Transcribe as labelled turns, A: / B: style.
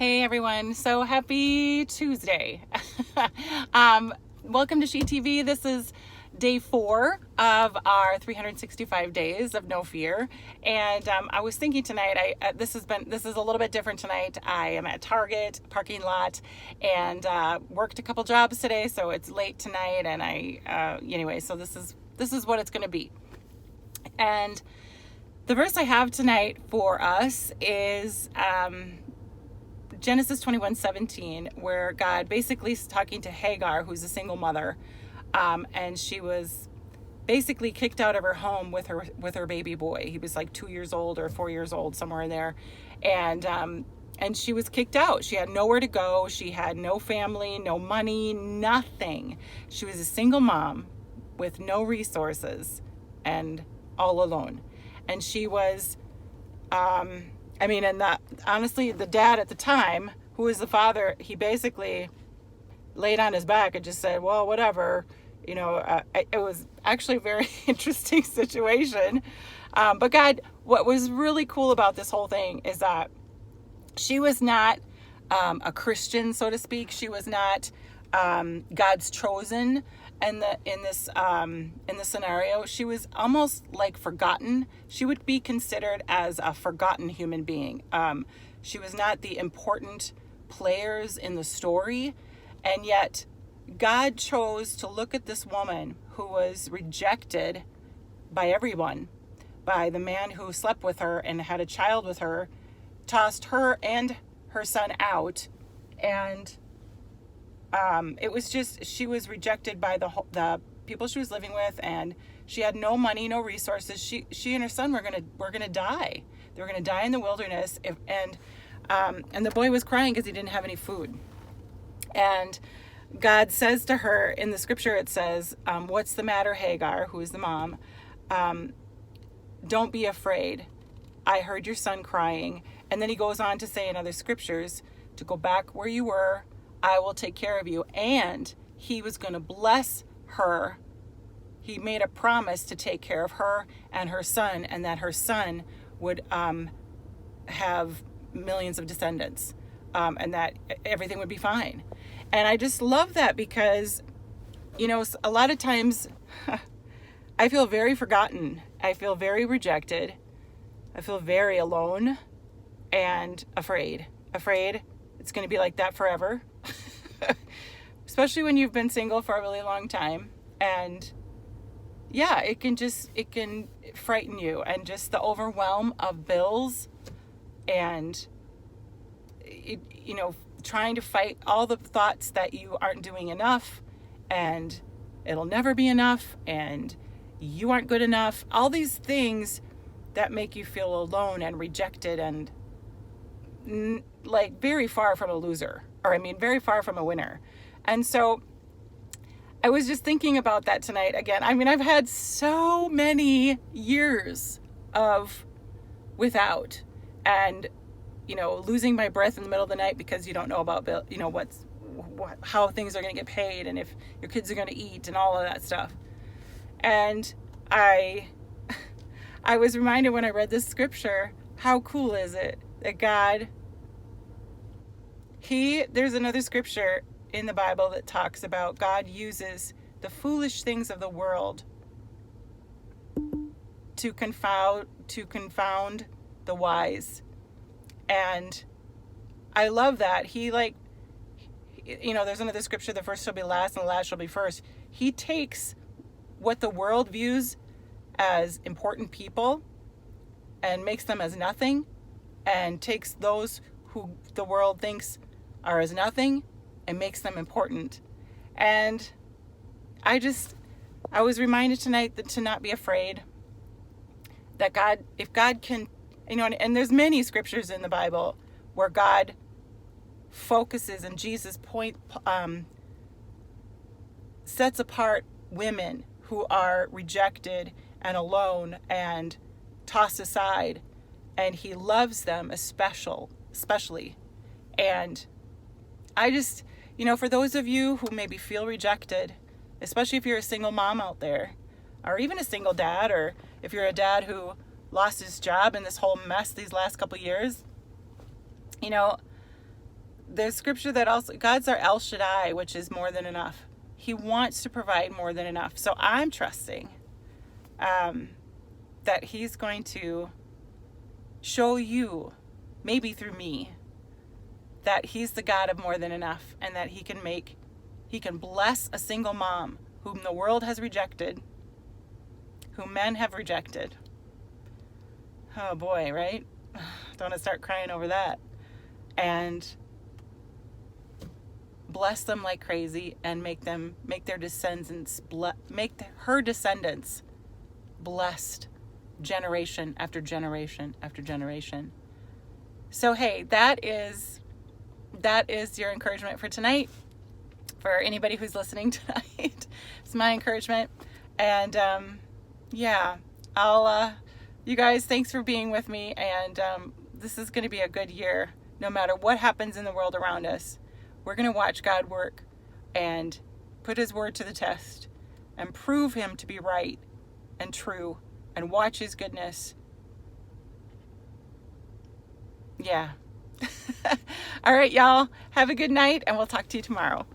A: Hey everyone, so happy Tuesday. Welcome to She TV. This is day 4 of our 365 days of no fear. And I was thinking tonight, this is a little bit different tonight. I am at Target parking lot and worked a couple jobs today, so it's late tonight. And so this is what it's going to be. And the verse I have tonight for us is Genesis 21:17, where God basically is talking to Hagar, who's a single mother, and she was basically kicked out of her home with her baby boy. He was like 2 years old or 4 years old, somewhere in there, and she was kicked out. She had nowhere to go. She had no family, no money, nothing. She was a single mom with no resources and all alone. And she was honestly, the dad at the time, who was the father, he basically laid on his back and just said, well, whatever. It was actually a very interesting situation. But God, what was really cool about this whole thing is that she was not a Christian, so to speak. She was not God's chosen. And in this scenario, she was almost like forgotten. She would be considered as a forgotten human being. She was not the important players in the story, and yet God chose to look at this woman who was rejected by everyone, by the man who slept with her and had a child with her, tossed her and her son out, and it was just, she was rejected by the people she was living with, and she had no money, no resources. She and her son were gonna die. They were gonna die in the wilderness, and the boy was crying because he didn't have any food. And God says to her in the scripture, it says, "What's the matter, Hagar?" Who is the mom? "Don't be afraid. I heard your son crying." And then he goes on to say in other scriptures to go back where you were. I will take care of you. And he was going to bless her. He made a promise to take care of her and her son, and that her son would have millions of descendants, and that everything would be fine. And I just love that because, a lot of times I feel very forgotten. I feel very rejected. I feel very alone and afraid. Afraid it's going to be like that forever. Especially when you've been single for a really long time. And yeah, it can frighten you, and just the overwhelm of bills and trying to fight all the thoughts that you aren't doing enough, and it'll never be enough, and you aren't good enough. All these things that make you feel alone and rejected and like very far from a loser, very far from a winner. And so I was just thinking about that tonight again. I've had so many years of without, and losing my breath in the middle of the night because you don't know about how things are going to get paid, and if your kids are going to eat, and all of that stuff. And I was reminded when I read this scripture, how cool is it that God, there's another scripture in the Bible that talks about God uses the foolish things of the world to confound the wise. And I love that. There's another scripture, the first shall be last and the last shall be first. He takes what the world views as important people and makes them as nothing, and takes those who the world thinks are as nothing and makes them important. And I was reminded tonight to not be afraid, that if God can, and there's many scriptures in the Bible where God focuses, and Jesus sets apart women who are rejected and alone and tossed aside, and he loves them especially. And I just, for those of you who maybe feel rejected, especially if you're a single mom out there, or even a single dad, or if you're a dad who lost his job in this whole mess these last couple years, there's scripture that also, God's our El Shaddai, which is more than enough. He wants to provide more than enough. So I'm trusting that he's going to show you, maybe through me, that he's the God of more than enough, and that he can bless a single mom whom the world has rejected, whom men have rejected. Oh boy, right? Don't want to start crying over that. And bless them like crazy, and make her descendants blessed generation after generation after generation. So hey, that is your encouragement for tonight. For anybody who's listening tonight, it's my encouragement. And you guys, thanks for being with me. And this is going to be a good year, no matter what happens in the world around us. We're going to watch God work and put his word to the test and prove him to be right and true, and watch his goodness. Yeah. All right, y'all. Have a good night, and we'll talk to you tomorrow.